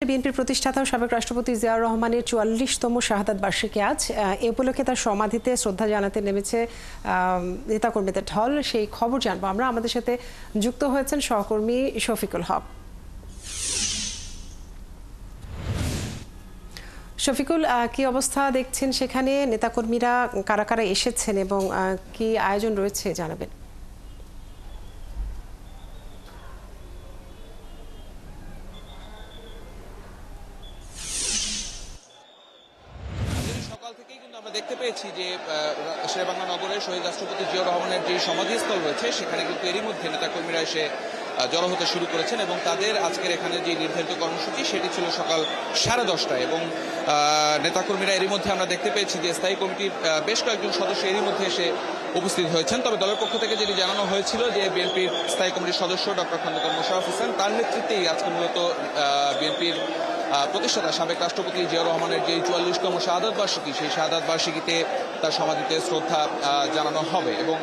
বিএনপির প্রতিষ্ঠাতা ও সাবেক রাষ্ট্রপতি জিয়াউর রহমানের ৪৪তম শাহাদাত বার্ষিকী আজ। এ উপলক্ষে তার সমাধিতে শ্রদ্ধা জানাতে নেমেছে নেতাকর্মীদের ঢল। সেই খবর জানবো আমরা। আমাদের সাথে যুক্ত হয়েছেন সহকর্মী শফিকুল হক। শফিকুল, কি অবস্থা দেখছেন সেখানে? নেতাকর্মীরা কারা কারা এসেছেন এবং কি আয়োজন রয়েছে জানাবেন। সকাল থেকেই কিন্তু আমরা দেখতে পেয়েছি যে শেরেবাংলা নগরের শহীদ রাষ্ট্রপতি জিয়াউর রহমানের যে সমাধিস্থল রয়েছে সেখানে কিন্তু এরই মধ্যে নেতাকর্মীরা এসে জড়ো হতে শুরু করেছেন এবং তাদের আজকের এখানে যে নির্ধারিত কর্মসূচি সেটি ছিল সকাল 10:30টায় এবং নেতাকর্মীরা এরই মধ্যে আমরা দেখতে পেয়েছি যে স্থায়ী কমিটির বেশ কয়েকজন সদস্য এরই মধ্যে এসে উপস্থিত হয়েছেন। তবে দলের পক্ষ থেকে যেটি জানানো হয়েছিল যে বিএনপির স্থায়ী কমিটির সদস্য ডক্টর খন্দকার মোশাররফ হোসেন তার নেতৃত্বেই আজকে মূলত বিএনপির প্রতিষ্ঠাতা সাবেক রাষ্ট্রপতি জিয়াউর রহমানের যে ৪৪তম শাহাদাত বার্ষিকী সেই শাহাদাত বার্ষিকীতে তার সমাধিতে শ্রদ্ধা জানানো হবে এবং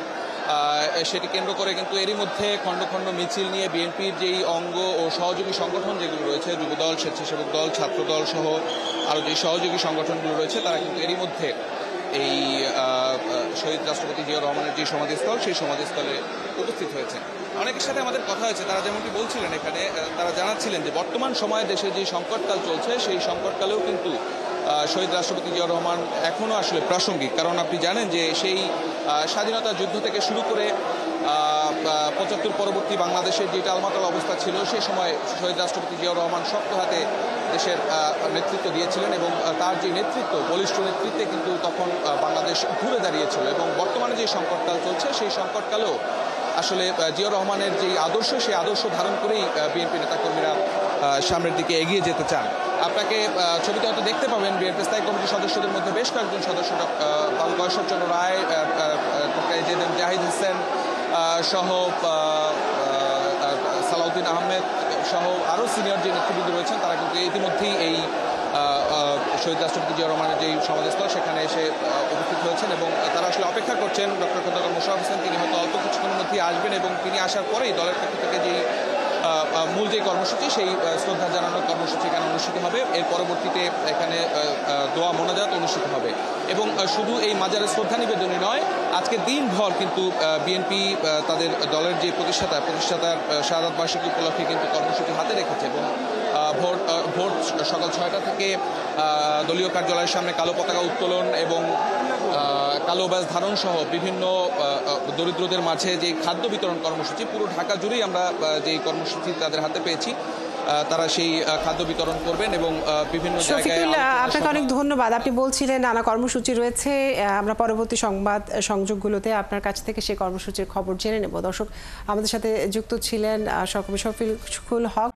সেটি কেন্দ্র করে কিন্তু এরই মধ্যে খণ্ড খণ্ড মিছিল নিয়ে বিএনপির যেই অঙ্গ ও সহযোগী সংগঠন যেগুলো রয়েছে, যুবদল, স্বেচ্ছাসেবক দল, ছাত্রদল সহ আরও যে সহযোগী সংগঠনগুলো রয়েছে তারা কিন্তু এরই মধ্যে এই শহীদ রাষ্ট্রপতি জিয়াউর রহমানের যে সমাধিস্থল সেই সমাধিস্থলে উপস্থিত হয়েছে। অনেকের সাথে আমাদের কথা হয়েছে, তারা যেমনটি বলছিলেন এখানে, তারা জানাচ্ছিলেন যে বর্তমান সময়ে দেশে যে সংকটকাল চলছে সেই সংকটকালেও কিন্তু শহীদ রাষ্ট্রপতি জিয়াউর রহমান এখনও আসলে প্রাসঙ্গিক। কারণ আপনি জানেন যে সেই স্বাধীনতা যুদ্ধ থেকে শুরু করে ৭৫ পরবর্তী বাংলাদেশের যে টালমাটাল অবস্থা ছিল সেই সময় শহীদ রাষ্ট্রপতি জিয়াউর রহমান শক্ত হাতে দেশের নেতৃত্ব দিয়েছিলেন এবং তার যে নেতৃত্ব, বলিষ্ঠ নেতৃত্বে কিন্তু তখন বাংলাদেশ ঘুরে দাঁড়িয়েছিল এবং বর্তমানে যে সংকটকাল চলছে সেই সংকটকালেও আসলে জিয়াউর রহমানের যে আদর্শ সেই আদর্শ ধারণ করেই বিএনপি নেতাকর্মীরা সামনের দিকে এগিয়ে যেতে চান। আপনাকে ছবিতে হয়তো দেখতে পাবেন বিএনপি স্থায়ী কমিটির সদস্যদের মধ্যে বেশ কয়েকজন সদস্য বাবু গয়েশ্বরচন্দ্র রায়, জাহিদ হোসেন সহ সালাউদ্দিন আহমেদ সহ আরও সিনিয়র যে নেতৃবৃন্দ রয়েছেন তারা কিন্তু ইতিমধ্যেই এই শহীদ রাষ্ট্রপতি জিয়াউর রহমানের যে সমাধিস্থল সেখানে এসে উপস্থিত হয়েছেন এবং তারা আসলে অপেক্ষা করছেন ডক্টর খন্দকার মোশাররফ হোসেন তিনি হয়তো অল্প কিছুক্ষণের মধ্যেই আসবেন এবং তিনি আসার পরেই দলের পক্ষ থেকে যেই মূল যে কর্মসূচি সেই শ্রদ্ধা জানানোর কর্মসূচি এখানে অনুষ্ঠিত হবে। এর পরবর্তীতে এখানে দোয়া মোনাজাত অনুষ্ঠিত হবে এবং শুধু এই মাজারে শ্রদ্ধা নিবেদনই নয়, আজকে দিনভর কিন্তু বিএনপি তাদের দলের যে প্রতিষ্ঠাতার শাহাদাত বার্ষিকী উপলক্ষে কিন্তু কর্মসূচি হাতে রেখেছে এবং ভোর সকাল 6টা থেকে দলীয় কার্যালয়ের সামনে কালো পতাকা উত্তোলন এবং কালো ব্যাজ ধারণ সহ বিভিন্ন দরিদ্রদের মাঝে যে খাদ্য বিতরণ কর্মসূচি, পুরো ঢাকা জুড়েই আমরা যে কর্মসূচি তাদের হাতে পেয়েছি, তারা সেই খাদ্য বিতরণ করবেন এবং বিভিন্ন জায়গায়। আপনাকে অনেক ধন্যবাদ। আপনি বলছিলেন নানা কর্মসূচি রয়েছে, আমরা পরবর্তী সংবাদ সংযোগগুলোতে আপনার কাছ থেকে সেই কর্মসূচির খবর জেনে নেব। দর্শক, আমাদের সাথে যুক্ত ছিলেন সহকর্মী শফিকুল হক।